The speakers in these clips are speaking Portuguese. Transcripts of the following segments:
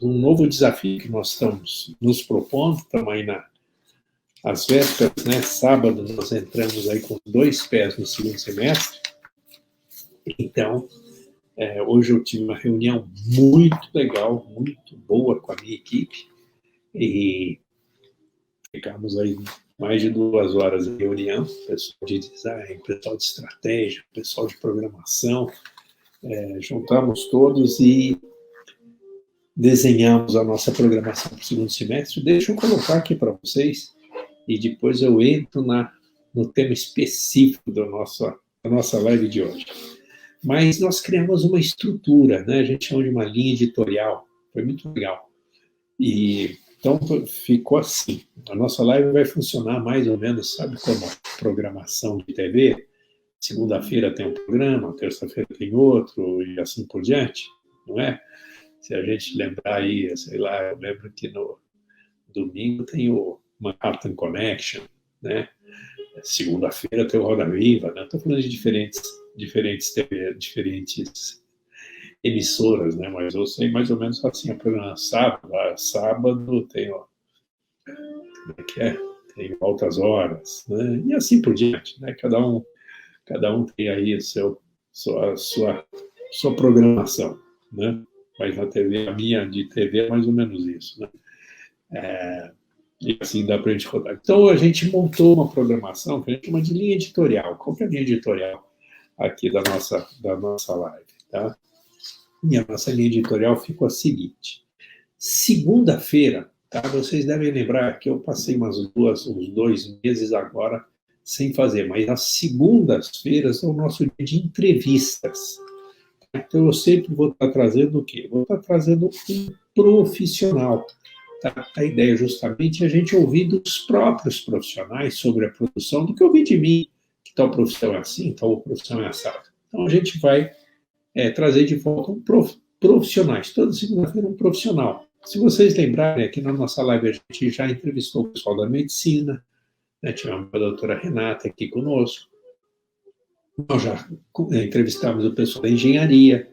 um novo desafio que nós estamos nos propondo, estamos aí às vésperas, né? Sábado nós entramos aí com 2 pés no segundo semestre, então hoje eu tive uma reunião muito legal, muito boa com a minha equipe, e ficamos aí mais de 2 horas de reunião, pessoal de design, pessoal de estratégia, pessoal de programação, juntamos todos e desenhamos a nossa programação para o segundo semestre. Deixa eu colocar aqui para vocês, e depois eu entro no tema específico da nossa live de hoje. Mas nós criamos uma estrutura, né? A gente chama de uma linha editorial, foi muito legal. E então ficou assim, a nossa live vai funcionar mais ou menos, sabe como programação de TV? Segunda-feira tem um programa, terça-feira tem outro, e assim por diante, não é? Se a gente lembrar aí, sei lá, eu lembro que no domingo tem o Manhattan Connection, né? Segunda-feira tem o Roda Viva, né? Estou falando de diferentes TV, diferentes emissoras, né? Mas eu sei mais ou menos assim, a programa sábado tem, ó, como é que é? Tem Altas Horas, né? E assim por diante, né? Cada um tem aí sua programação, né? Mas na TV, a minha de TV é mais ou menos isso, né? E assim dá para a gente rodar. Então, a gente montou uma programação que a gente chama de linha editorial. Qual que é a linha editorial aqui da nossa live, tá? E a nossa linha editorial ficou a seguinte. Segunda-feira, tá? Vocês devem lembrar que eu passei uns 2 meses agora sem fazer, mas as segundas-feiras é o nosso dia de entrevistas. Então, eu sempre vou estar trazendo o quê? Vou estar trazendo um profissional. Tá? A ideia justamente é a gente ouvir dos próprios profissionais sobre a produção, do que ouvir de mim, que tal profissão é assim, tal profissão é assado. Então, a gente vai trazer de volta profissionais. Toda segunda-feira um profissional. Se vocês lembrarem, aqui na nossa live a gente já entrevistou o pessoal da medicina, né? Tivemos a doutora Renata aqui conosco. Nós já entrevistamos o pessoal da engenharia,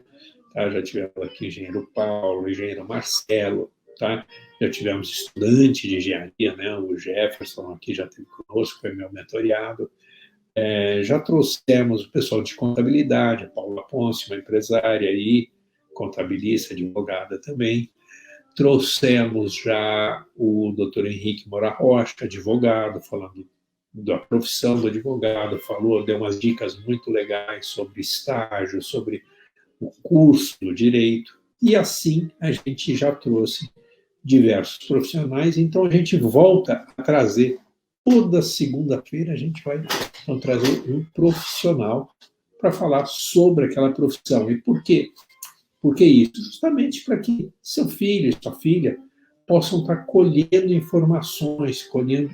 tá? Já tivemos aqui o engenheiro Paulo, o engenheiro Marcelo, tá? Já tivemos estudante de engenharia, né? O Jefferson aqui já esteve conosco, foi meu mentoreado. Já trouxemos o pessoal de contabilidade, a Paula Ponce, uma empresária aí, contabilista, advogada também. Trouxemos já o doutor Henrique Mora Rocha, advogado, falando da profissão do advogado, deu umas dicas muito legais sobre estágio, sobre o curso do direito, e assim a gente já trouxe diversos profissionais, então a gente volta a trazer, toda segunda-feira a gente vai então, trazer um profissional para falar sobre aquela profissão. E por quê? Por que isso? Justamente para que seu filho e sua filha possam estar colhendo informações, colhendo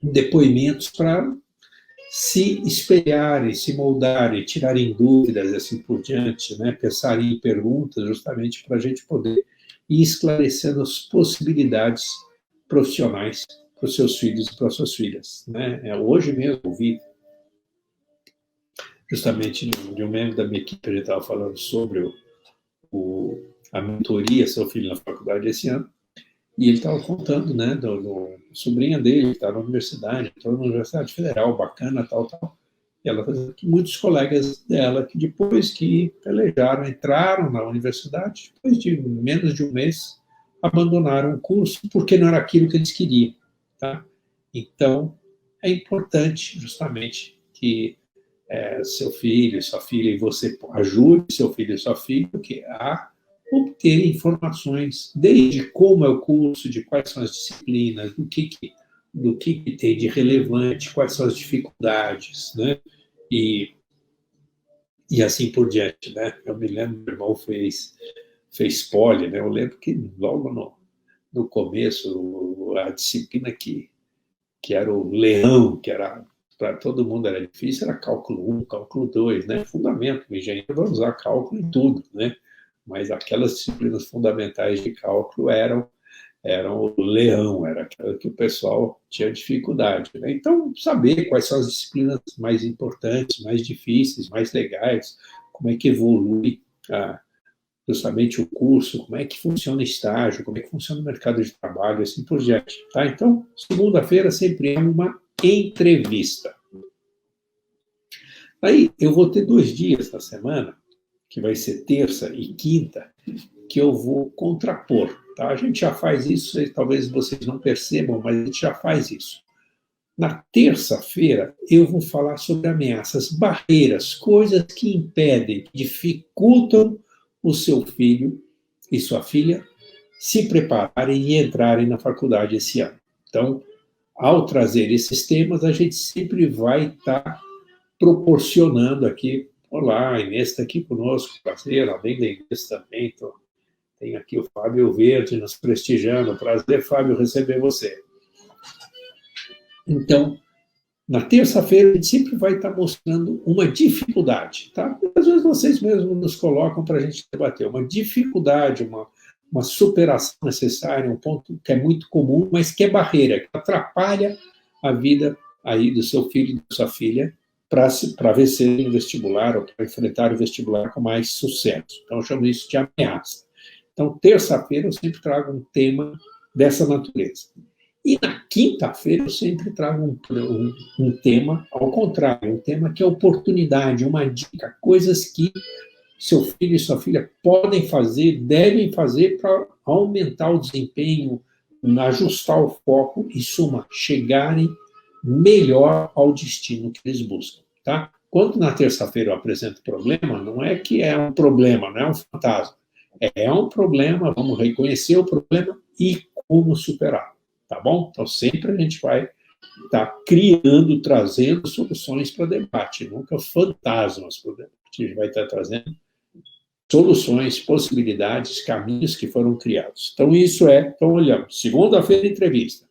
depoimentos para se espelharem, se moldarem, tirarem dúvidas e assim por diante, né? Pensarem em perguntas justamente para a gente poder ir esclarecendo as possibilidades profissionais para os seus filhos e para as suas filhas, né? Hoje mesmo ouvi justamente de um membro da minha equipe, ele estava falando sobre a mentoria seu filho na faculdade esse ano, e ele estava contando, né, do sobrinha dele, que está na universidade federal, bacana, tal. E ela está dizendo que muitos colegas dela, que depois que pelejaram, entraram na universidade, depois de menos de um mês, abandonaram o curso, porque não era aquilo que eles queriam, tá? Então, é importante, justamente, que seu filho, sua filha, e você ajude seu filho e sua filha a obter informações, desde como é o curso, de quais são as disciplinas, do que tem de relevante, quais são as dificuldades, né? E assim por diante, né? Eu me lembro, meu irmão fez poli, né? Eu lembro que logo no começo, a disciplina que era o leão, que era para todo mundo era difícil, era cálculo 1, cálculo 2, né? Fundamento, o engenheiro vai usar cálculo em tudo, né? Mas aquelas disciplinas fundamentais de cálculo eram o leão, era aquela que o pessoal tinha dificuldade, né? Então, saber quais são as disciplinas mais importantes, mais difíceis, mais legais, como é que evolui justamente o curso, como é que funciona o estágio, como é que funciona o mercado de trabalho, assim por diante. Tá? Então, segunda-feira sempre é uma entrevista. Aí, eu vou ter 2 dias na semana, que vai ser terça e quinta, que eu vou contrapor. Tá? A gente já faz isso, talvez vocês não percebam, mas a gente já faz isso. Na terça-feira, eu vou falar sobre ameaças, barreiras, coisas que impedem, que dificultam o seu filho e sua filha se prepararem e entrarem na faculdade esse ano. Então, ao trazer esses temas, a gente sempre vai estar proporcionando aqui. Olá, Inês está aqui conosco, prazer, além da Inês também, tem aqui o Fábio Verde nos prestigiando, prazer, Fábio, receber você. Então, na terça-feira, a gente sempre vai estar mostrando uma dificuldade, tá? Às vezes vocês mesmos nos colocam para a gente debater uma dificuldade, uma superação necessária, um ponto que é muito comum, mas que é barreira, que atrapalha a vida aí do seu filho e da sua filha para vencer o vestibular ou para enfrentar o vestibular com mais sucesso. Então, eu chamo isso de ameaça. Então, terça-feira, eu sempre trago um tema dessa natureza. E na quinta-feira eu sempre trago um tema ao contrário, um tema que é oportunidade, uma dica, coisas que seu filho e sua filha podem fazer, devem fazer para aumentar o desempenho, ajustar o foco e, suma, chegarem melhor ao destino que eles buscam. Tá? Quando na terça-feira eu apresento problema, não é que é um problema, não é um fantasma. É um problema, vamos reconhecer o problema e como superar. Tá bom? Então, sempre a gente vai estar criando, trazendo soluções para debate, nunca fantasmas para o debate. A gente vai estar trazendo soluções, possibilidades, caminhos que foram criados. Então, então olhamos, segunda-feira, entrevista.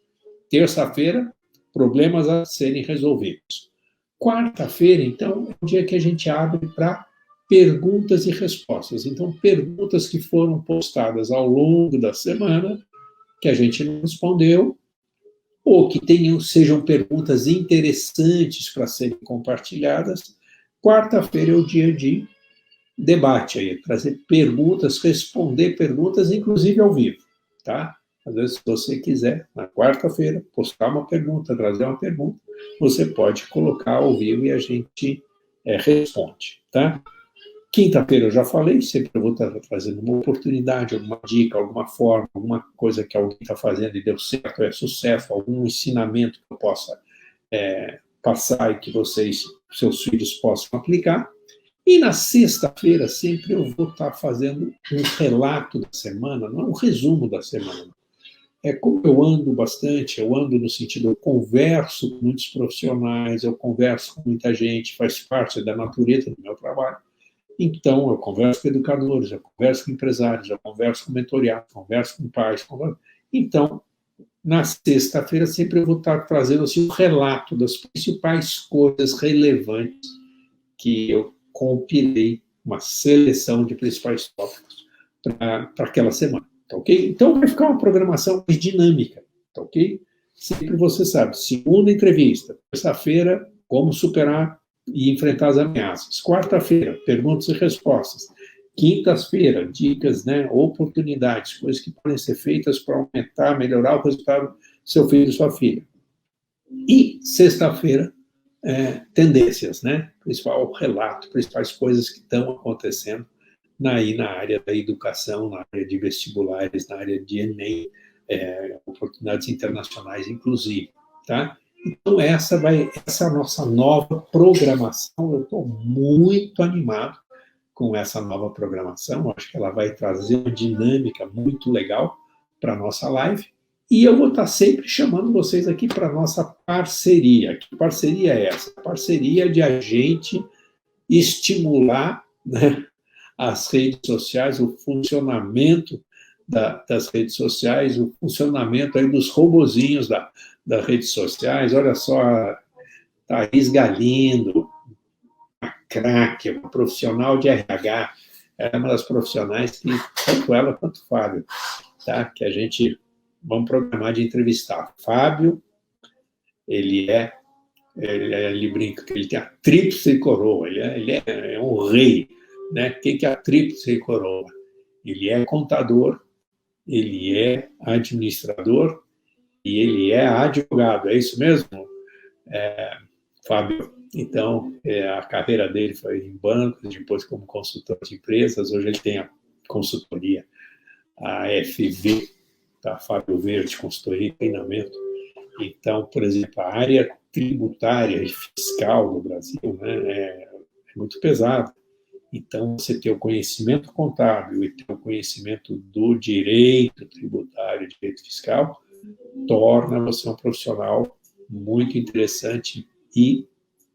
Terça-feira, problemas a serem resolvidos. Quarta-feira, então, é o dia que a gente abre para perguntas e respostas. Então, perguntas que foram postadas ao longo da semana, que a gente não respondeu, ou que sejam perguntas interessantes para serem compartilhadas. Quarta-feira é o dia de debate aí, trazer perguntas, responder perguntas, inclusive ao vivo, tá? Às vezes, se você quiser, na quarta-feira, postar uma pergunta, trazer uma pergunta, você pode colocar ao vivo e a gente responde, tá? Quinta-feira eu já falei, sempre eu vou estar trazendo uma oportunidade, alguma dica, alguma forma, alguma coisa que alguém está fazendo e deu certo, é sucesso, algum ensinamento que eu possa passar e que seus filhos possam aplicar. E na sexta-feira sempre eu vou estar fazendo um relato da semana, não um resumo da semana. Como eu ando bastante, eu ando no sentido, eu converso com muitos profissionais, eu converso com muita gente, faz parte da natureza do meu trabalho. Então, eu converso com educadores, eu converso com empresários, eu converso com mentoriados, converso com pais. Então, na sexta-feira, sempre eu vou estar trazendo assim, um relato das principais coisas relevantes que eu compilei, uma seleção de principais tópicos para aquela semana. Tá ok? Então, vai ficar uma programação mais dinâmica. Tá ok? Sempre você sabe, segunda entrevista, terça-feira, como superar e enfrentar as ameaças. Quarta-feira, perguntas e respostas. Quinta-feira, dicas, oportunidades, coisas que podem ser feitas para aumentar, melhorar o resultado do seu filho e sua filha. E sexta-feira, tendências, principal relato, principais coisas que estão acontecendo na área da educação, na área de vestibulares, na área de Enem, oportunidades internacionais, inclusive, tá? Então, essa é a nossa nova programação. Eu estou muito animado com essa nova programação. Eu acho que ela vai trazer uma dinâmica muito legal para a nossa live. E eu vou estar sempre chamando vocês aqui para a nossa parceria. Que parceria é essa? Parceria de a gente estimular as redes sociais, o funcionamento das redes sociais, o funcionamento aí dos robozinhos das redes sociais. Olha só, a Thaís Galindo, a craque, uma profissional de RH, é uma das profissionais que, tanto ela quanto o Fábio, tá? Que a gente vamos programar de entrevistar. Fábio, ele brinca que ele tem a tríplice coroa, ele é um rei, né? Quem que é a tríplice coroa? Ele é contador, ele é administrador e ele é advogado. É isso mesmo, Fábio? Então, a carreira dele foi em bancos, depois como consultor de empresas. Hoje ele tem a consultoria, a FV, tá? Fábio Verde, consultoria e treinamento. Então, por exemplo, a área tributária e fiscal no Brasil, né, é muito pesada. Então, você ter o conhecimento contábil e ter o conhecimento do direito tributário, direito fiscal, torna você um profissional muito interessante e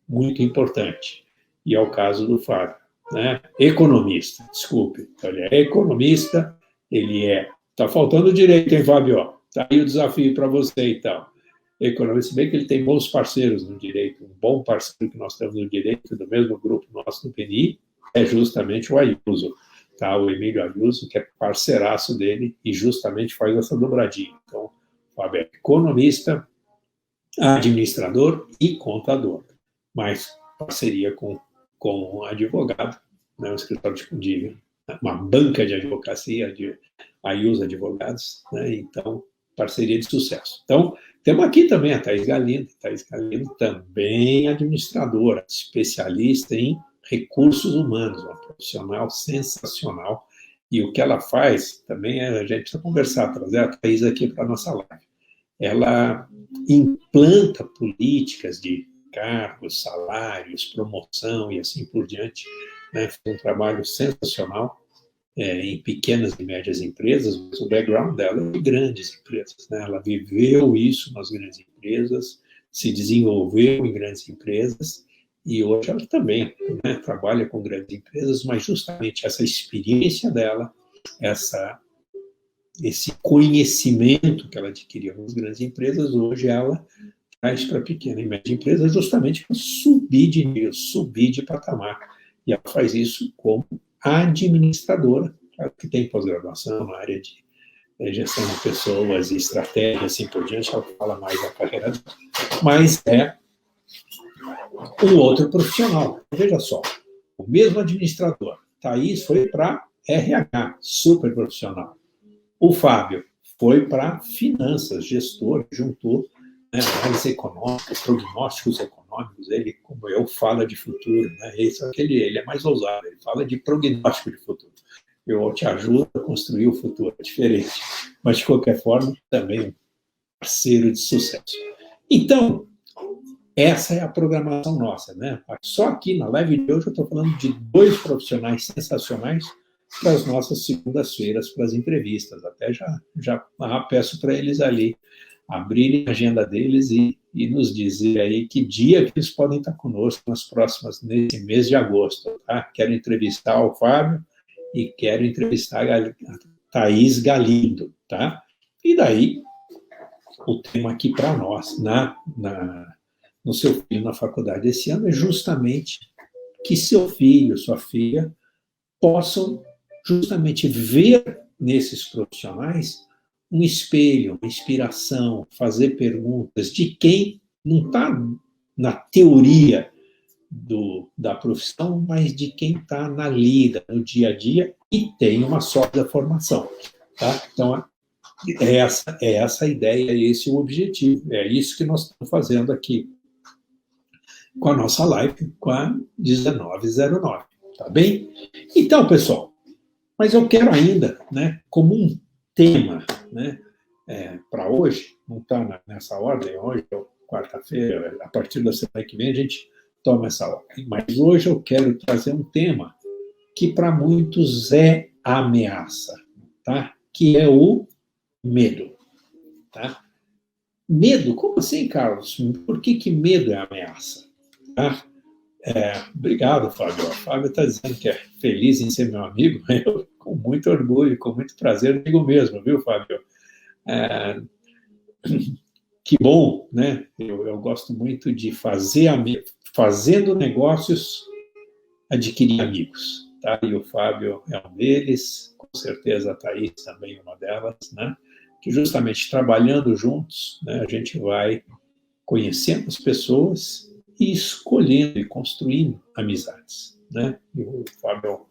muito importante. E é o caso do Fábio, né? Economista, desculpe. Ele é economista, ele é... Está faltando direito, hein, Fábio? Está aí o desafio para você, então. Economista, bem que ele tem bons parceiros no direito. Um bom parceiro que nós temos no direito, do mesmo grupo nosso do PNI, é justamente o Ayuso, tá? O Emílio Ayuso, que é parceiraço dele e justamente faz essa dobradinha. Então, o Fábio é economista, administrador e contador, mas parceria com um advogado, né? Um escritório de uma banca de advocacia, de Ayuso Advogados, né? Então, parceria de sucesso. Então, temos aqui também a Thaís Galindo também administradora, especialista em recursos humanos, uma profissional sensacional. E o que ela faz também a gente precisa conversar, trazer a Thaís aqui para a nossa live. Ela implanta políticas de cargos, salários, promoção e assim por diante, né? Faz um trabalho sensacional em pequenas e médias empresas, mas o background dela é de grandes empresas, né? Ela viveu isso nas grandes empresas, se desenvolveu em grandes empresas, e hoje ela também, né, trabalha com grandes empresas, mas justamente essa experiência dela, esse conhecimento que ela adquiriu nas grandes empresas, hoje ela traz para pequena e média empresa justamente para subir de nível, subir de patamar. E ela faz isso como administradora, claro que tem pós-graduação na área de gestão de pessoas e estratégia, assim por diante, ela fala mais da carreira dela, mas é um outro profissional. Veja só, o mesmo administrador, Thaís foi para RH, super profissional. O Fábio foi para finanças, gestor, juntou, né, análise econômica, prognósticos econômicos. Ele, como eu, fala de futuro, né? Ele é mais ousado, ele fala de prognóstico de futuro. Eu te ajudo a construir o futuro, é diferente. Mas, de qualquer forma, também um parceiro de sucesso. Então, essa é a programação nossa, né? Só aqui na live de hoje eu estou falando de 2 profissionais sensacionais para as nossas segundas-feiras, para as entrevistas. Até já peço para eles ali abrirem a agenda deles e nos dizer aí que dia que eles podem estar conosco nesse mês de agosto, tá? Quero entrevistar o Fábio e quero entrevistar a Thaís Galindo, tá? E daí, o tema aqui para nós, no seu filho na faculdade esse ano, é justamente que seu filho, sua filha, possam justamente ver nesses profissionais um espelho, uma inspiração, fazer perguntas de quem não está na teoria da profissão, mas de quem está na lida, no dia a dia, e tem uma sólida formação. Tá? Então, é essa a ideia, é esse o objetivo, é isso que nós estamos fazendo aqui com a nossa live, com a 1909, tá bem? Então, pessoal, mas eu quero ainda, né, como um tema, né, para hoje, não está nessa ordem, hoje é quarta-feira, a partir da semana que vem a gente toma essa ordem, mas hoje eu quero trazer um tema que para muitos é ameaça, tá? Que é o medo, tá? Medo? Como assim, Carlos? Por que medo é ameaça? Tá? Obrigado, Fábio. O Fábio está dizendo que é feliz em ser meu amigo. Eu, com muito orgulho, com muito prazer, digo mesmo, viu, Fábio? Que bom, né? Eu gosto muito de fazendo negócios, adquirir amigos. Tá? E o Fábio é um deles, com certeza a Thaís também é uma delas, né? Que justamente trabalhando juntos, né, a gente vai conhecendo as pessoas e escolhendo e construindo amizades, né? E o Fábio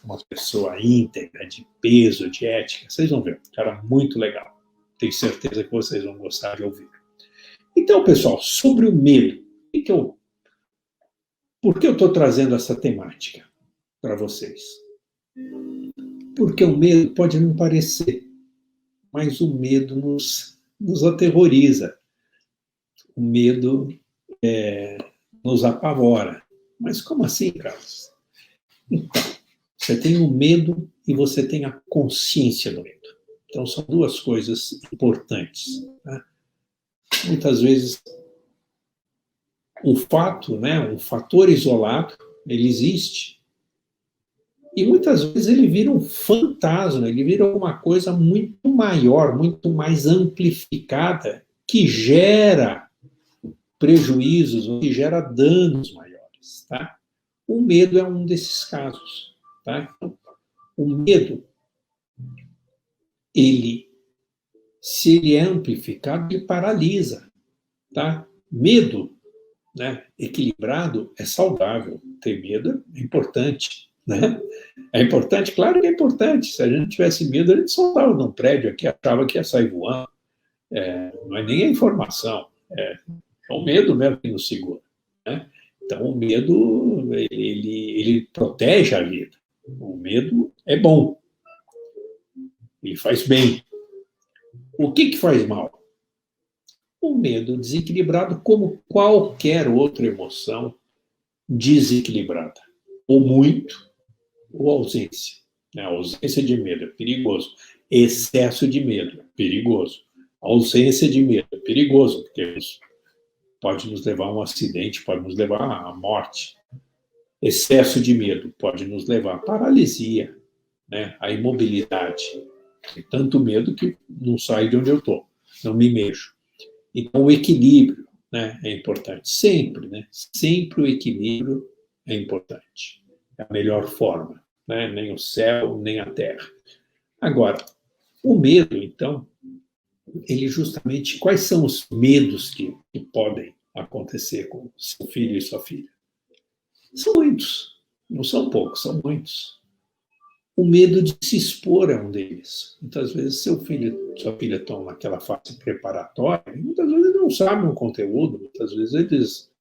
uma pessoa íntegra, de peso, de ética. Vocês vão ver, um cara muito legal. Tenho certeza que vocês vão gostar de ouvir. Então, pessoal, sobre o medo, por que eu estou trazendo essa temática para vocês? Porque o medo pode não parecer, mas o medo nos aterroriza. O medo nos apavora. Mas como assim, Carlos? Então, você tem o medo e você tem a consciência do medo. Então, são duas coisas importantes. Né? Muitas vezes, o fato, né, um fator isolado, ele existe. E muitas vezes ele vira um fantasma, ele vira alguma coisa muito maior, muito mais amplificada, que gera prejuízos, que gera danos maiores. Tá? O medo é um desses casos. Tá? O medo, se ele é amplificado, ele paralisa. Tá? Medo, né, equilibrado é saudável. Ter medo é importante. Né? É importante? Claro que é importante. Se a gente tivesse medo, a gente soltava num prédio aqui, achava que ia sair voando. Não é nem a informação. É o medo mesmo que nos segura. Né? Então, o medo, ele protege a vida. O medo é bom. Ele faz bem. O que faz mal? O medo desequilibrado, como qualquer outra emoção desequilibrada. Ou muito, ou ausência. A ausência de medo é perigoso. Excesso de medo é perigoso. A ausência de medo é perigoso, porque pode nos levar a um acidente, pode nos levar à morte. Excesso de medo pode nos levar à paralisia, né? À imobilidade. Tem tanto medo que não saio de onde eu estou, não me mexo. Então, o equilíbrio, né, é importante. Sempre, né? Sempre o equilíbrio é importante. É a melhor forma. Né? Nem o céu, nem a terra. Agora, o medo, então, ele justamente... Quais são os medos que podem acontecer com seu filho e sua filha? São muitos. Não são poucos, são muitos. O medo de se expor é um deles. Muitas vezes seu filho, sua filha estão naquela fase preparatória, e muitas vezes não sabem o conteúdo, muitas vezes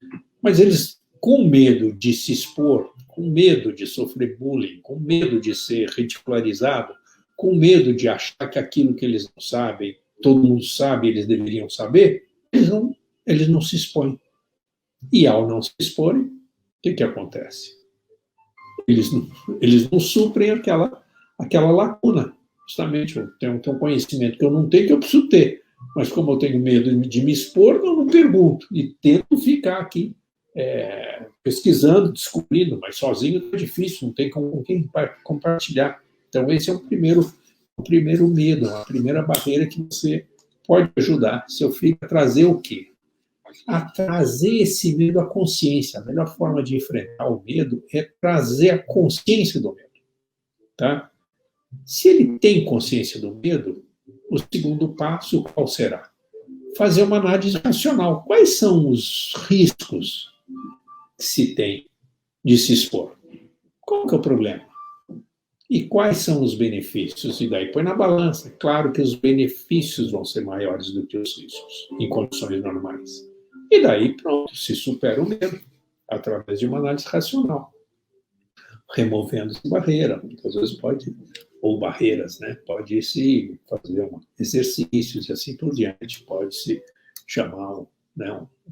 mas eles, com medo de se expor, com medo de sofrer bullying, com medo de ser ridicularizado, com medo de achar que aquilo que eles não sabem, todo mundo sabe, eles deveriam saber, eles não se expõem. E ao não se exporem, o que acontece? Eles não suprem aquela lacuna. Justamente, eu tenho um conhecimento que eu não tenho, que eu preciso ter. Mas como eu tenho medo de me expor, eu não pergunto. E tento ficar aqui pesquisando, descobrindo, mas sozinho é difícil, não tem com quem compartilhar. Então, esse é o primeiro medo, a primeira barreira que você pode ajudar seu filho a trazer o quê? A trazer esse medo à consciência. A melhor forma de enfrentar o medo é trazer a consciência do medo. Tá? Se ele tem consciência do medo, o segundo passo qual será? Fazer uma análise racional. Quais são os riscos que se tem de se expor? Qual que é o problema? E quais são os benefícios? E daí põe na balança. Claro que os benefícios vão ser maiores do que os riscos, em condições normais. E daí, pronto, se supera o medo, através de uma análise racional. Removendo essa barreira, muitas vezes ou barreiras, né? Pode-se fazer exercícios e assim por diante, pode-se chamar um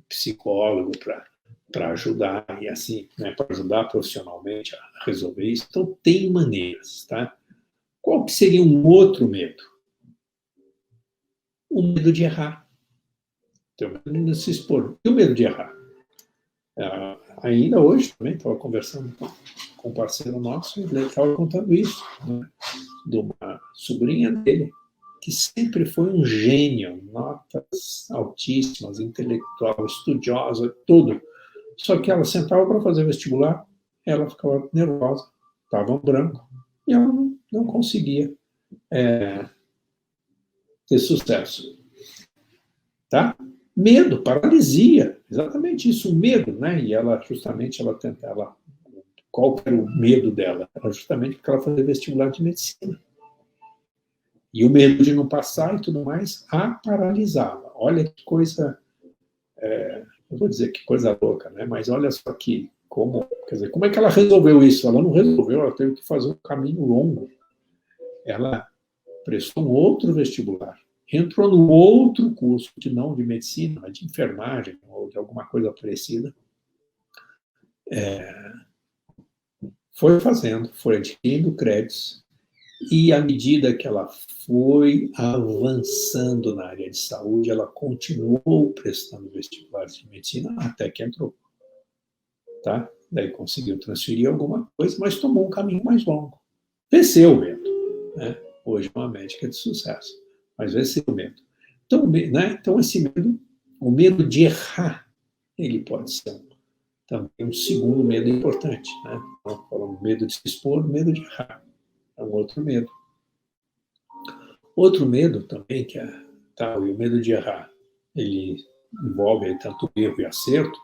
psicólogo para ajudar, e assim, né, para ajudar profissionalmente a resolver isso. Então, tem maneiras, tá? Qual que seria um outro medo? O medo de errar. Tem o medo de se expor. E o medo de errar? Ainda hoje também estava conversando com um parceiro nosso, e ele estava contando isso, né, de uma sobrinha dele, que sempre foi um gênio, notas altíssimas, intelectual, estudiosa, tudo. Só que ela sentava para fazer vestibular, ela ficava nervosa, estava branco, e ela não conseguia ter sucesso. Tá? Medo, paralisia, exatamente isso, o medo, né? E ela, justamente, ela qual era o medo dela? Era justamente porque ela fazia vestibular de medicina. E o medo de não passar e tudo mais a paralisava. Olha que coisa, não vou dizer que coisa louca, né? Mas olha só que, quer dizer, como é que ela resolveu isso? Ela não resolveu, ela teve que fazer um caminho longo. Ela prestou um outro vestibular, entrou num outro curso, não de medicina, mas de enfermagem ou de alguma coisa parecida. Foi fazendo, foi adquirindo créditos, e à medida que ela foi avançando na área de saúde, ela continuou prestando vestibulares de medicina até que entrou. Tá? Daí conseguiu transferir alguma coisa, mas tomou um caminho mais longo. Venceu o medo. Né? Hoje é uma médica de sucesso, mas venceu o medo. Então, né? Então esse medo, o medo de errar, ele pode ser também um segundo medo importante. Né? Então, falamos medo de se expor, medo de errar. É um outro medo. Outro medo também, que é o medo de errar, ele envolve tanto erro e acerto,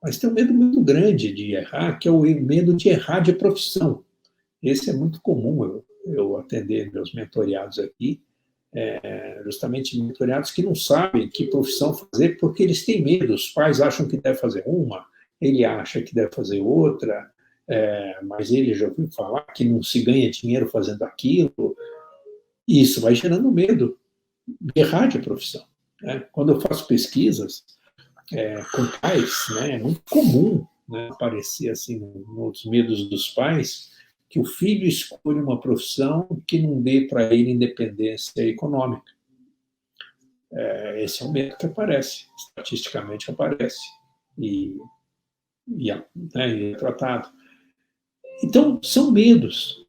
mas tem um medo muito grande de errar, que é o medo de errar de profissão. Esse é muito comum eu atender meus mentoriados aqui, justamente mentoriados que não sabem que profissão fazer porque eles têm medo. Os pais acham que deve fazer uma, ele acha que deve fazer outra, mas ele já ouviu falar que não se ganha dinheiro fazendo aquilo. E isso vai gerando medo de errar de profissão. Né? Quando eu faço pesquisas com pais, né, é muito comum, né, aparecer assim nos medos dos pais que o filho escolha uma profissão que não dê para ele independência econômica. Esse é um medo que aparece, estatisticamente aparece e é tratado. Então, são medos.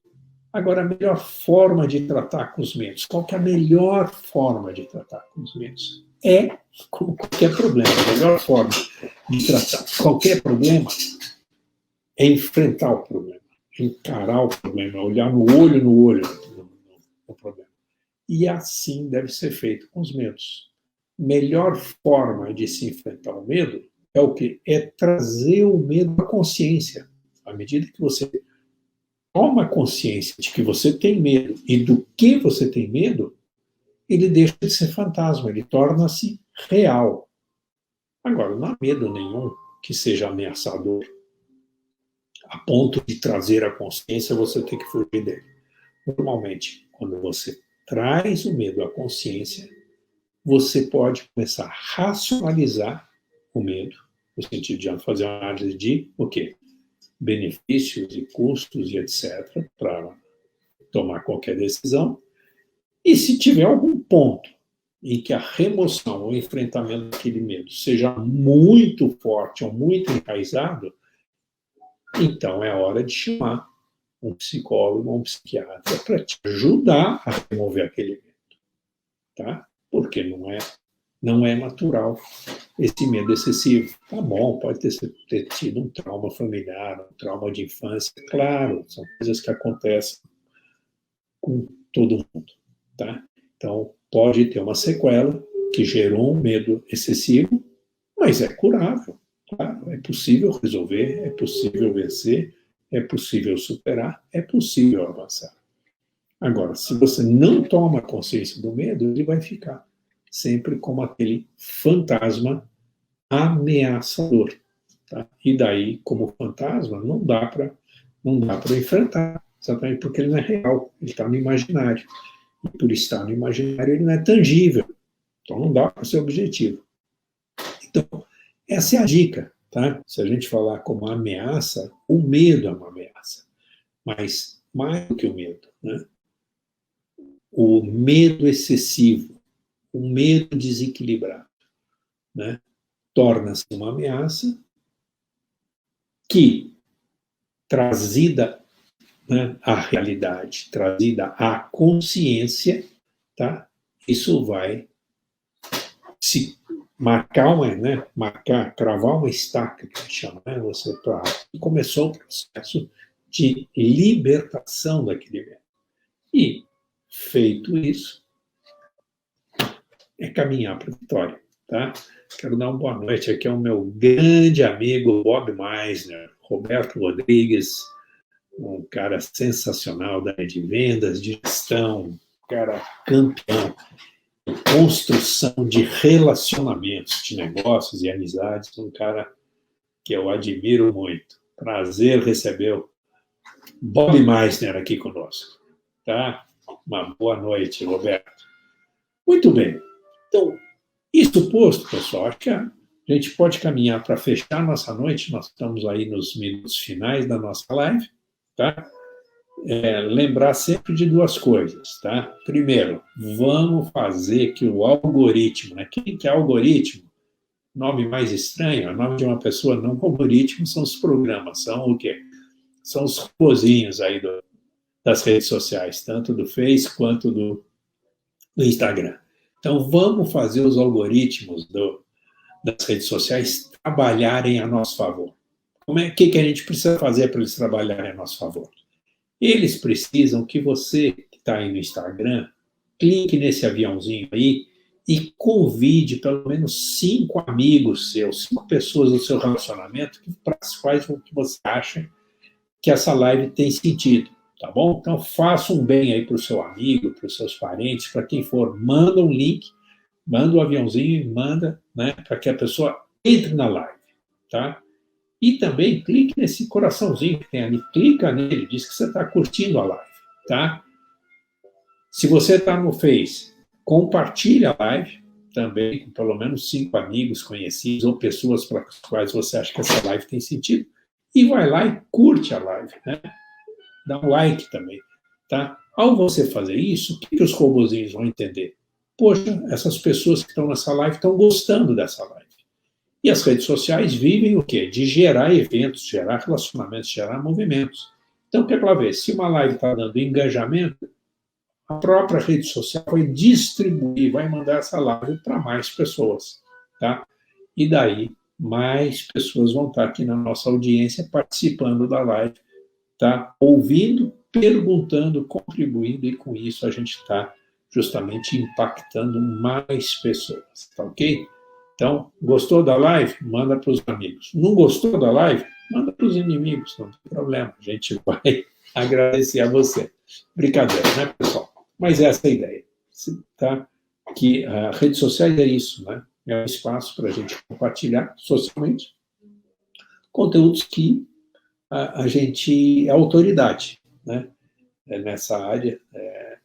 Agora, a melhor forma de tratar com os medos, qual que é a melhor forma de tratar com os medos? É como qualquer problema. A melhor forma de tratar qualquer problema é enfrentar o problema, encarar o problema, olhar no olho no problema. E assim deve ser feito com os medos. Melhor forma de se enfrentar o medo é o quê? É trazer o medo à consciência. À medida que você toma consciência de que você tem medo e do que você tem medo, ele deixa de ser fantasma, ele torna-se real. Agora, não há medo nenhum que seja ameaçador, a ponto de trazer a consciência, você tem que fugir dele. Normalmente, quando você traz o medo à consciência, você pode começar a racionalizar o medo, no sentido de fazer uma análise de o quê? Benefícios e custos e etc., para tomar qualquer decisão. E se tiver algum ponto em que a remoção ou enfrentamento daquele medo seja muito forte ou muito enraizado, então é hora de chamar um psicólogo ou um psiquiatra para te ajudar a remover aquele medo. Tá? Porque não é natural esse medo excessivo. Tá bom, pode ter tido um trauma familiar, um trauma de infância, claro, são coisas que acontecem com todo mundo. Tá? Então, pode ter uma sequela que gerou um medo excessivo, mas é curável. Claro, é possível resolver, é possível vencer, é possível superar, é possível avançar. Agora, se você não toma consciência do medo, ele vai ficar sempre como aquele fantasma ameaçador. Tá? E daí, como fantasma, não dá para enfrentar, exatamente porque ele não é real, ele está no imaginário. E por estar no imaginário, ele não é tangível. Então, não dá para ser objetivo. Então, essa é a dica. Tá? Se a gente falar como ameaça, o medo é uma ameaça. Mas, mais do que o medo, né? O medo excessivo, o medo desequilibrado, né? Torna-se uma ameaça que, trazida, né, à realidade, trazida à consciência, tá? Isso vai se cravar uma estaca, que a gente chama, né? E começou o processo de libertação daquele medo. E, feito isso, é caminhar para a vitória, tá? Quero dar uma boa noite aqui ao meu grande amigo Bob Meisner. Roberto Rodrigues, um cara sensacional da área de vendas, de gestão, um cara campeão em construção de relacionamentos, de negócios e amizades, um cara que eu admiro muito. Prazer receber o Bob Meissner aqui conosco. Tá? Uma boa noite, Roberto. Muito bem. Então, isso posto, pessoal, acho que a gente pode caminhar para fechar nossa noite. Nós estamos aí nos minutos finais da nossa live. Tá? Lembrar sempre de duas coisas. Tá? Primeiro, vamos fazer que o algoritmo, né? Quem que é algoritmo? Nome mais estranho, o nome de uma pessoa não algoritmo são os programas, são o quê? São os robozinhos aí das redes sociais, tanto do Face quanto do Instagram. Então, vamos fazer os algoritmos das redes sociais trabalharem a nosso favor. O que a gente precisa fazer para eles trabalharem a nosso favor? Eles precisam que você, que está aí no Instagram, clique nesse aviãozinho aí e convide pelo menos 5 amigos seus, 5 pessoas do seu relacionamento para as quais você acha que essa live tem sentido, tá bom? Então, faça um bem aí para o seu amigo, para os seus parentes, para quem for. Manda um link, manda um aviãozinho e manda, né, para que a pessoa entre na live, tá? E também clique nesse coraçãozinho que tem ali, clica nele, diz que você está curtindo a live, tá? Se você está no Face, compartilhe a live também com pelo menos 5 amigos conhecidos ou pessoas para as quais você acha que essa live tem sentido. E vai lá e curte a live, né? Dá um like também, tá? Ao você fazer isso, o que os robozinhos vão entender? Poxa, essas pessoas que estão nessa live estão gostando dessa live. E as redes sociais vivem o quê? De gerar eventos, gerar relacionamentos, gerar movimentos. Então, o que ela vê? Se uma live está dando engajamento, a própria rede social vai distribuir, vai mandar essa live para mais pessoas, tá? E daí, mais pessoas vão estar aqui na nossa audiência participando da live, tá? Ouvindo, perguntando, contribuindo, e com isso a gente está justamente impactando mais pessoas, tá ok? Então, gostou da live? Manda para os amigos. Não gostou da live? Manda para os inimigos, não tem problema. A gente vai agradecer a você. Brincadeira, né, pessoal? Mas essa é a ideia, tá? Que a rede social é isso, né? É um espaço para a gente compartilhar socialmente conteúdos que a gente é autoridade, né? Nessa área. É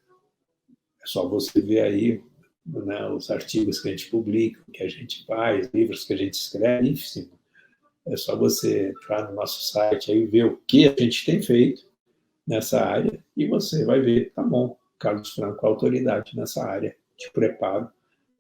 só você ver aí, né, os artigos que a gente publica, o que a gente faz, livros que a gente escreve, enfim. É só você entrar no nosso site aí e ver o que a gente tem feito nessa área e você vai ver, tá bom, Carlos Franco é autoridade nessa área de preparo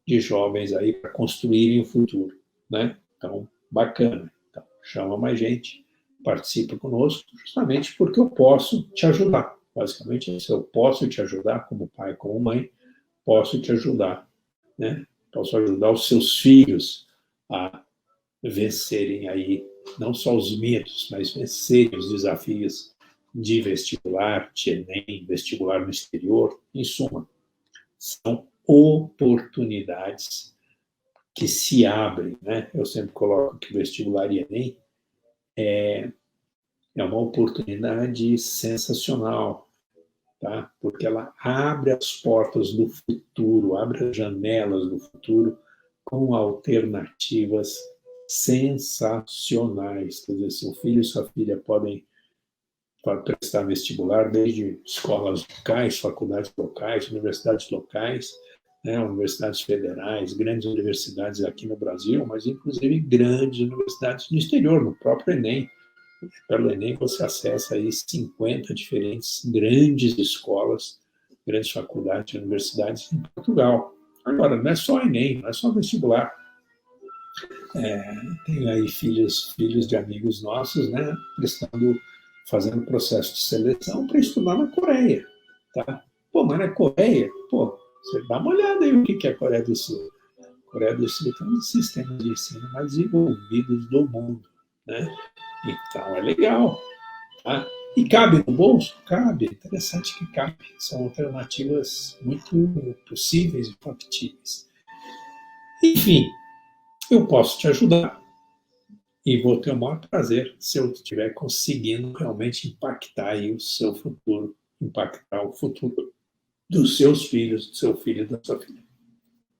de jovens aí para construírem o futuro, né? Então, bacana. Então, chama mais gente, participa conosco, justamente porque eu posso te ajudar. Basicamente, se eu posso te ajudar como pai, como mãe, posso te ajudar, né? Posso ajudar os seus filhos a vencerem aí, não só os medos, mas vencerem os desafios de vestibular, de Enem, vestibular no exterior, em suma, são oportunidades que se abrem, né? Eu sempre coloco que o vestibular e Enem é uma oportunidade sensacional, tá? Porque ela abre as portas do futuro, abre as janelas do futuro com alternativas sensacionais. Quer dizer, seu filho e sua filha podem prestar vestibular desde escolas locais, faculdades locais, universidades locais, né, universidades federais, grandes universidades aqui no Brasil, mas inclusive grandes universidades no exterior, no próprio Enem. Pelo Enem você acessa aí 50 diferentes grandes escolas, grandes faculdades, universidades em Portugal. Agora, não é só Enem, não é só vestibular. Tem aí filhos de amigos nossos, né, fazendo processo de seleção para estudar na Coreia, tá? Pô, mas na Coreia, pô, você dá uma olhada aí o que é a Coreia do Sul. A Coreia do Sul tem um dos sistemas de ensino mais desenvolvidos do mundo, né? Então é legal, tá? E cabe no bolso? Cabe, é interessante que cabe. São alternativas muito possíveis e factíveis. Enfim, eu posso te ajudar. E vou ter o maior prazer se eu estiver conseguindo realmente impactar aí o seu futuro, impactar o futuro dos seus filhos, do seu filho e da sua filha.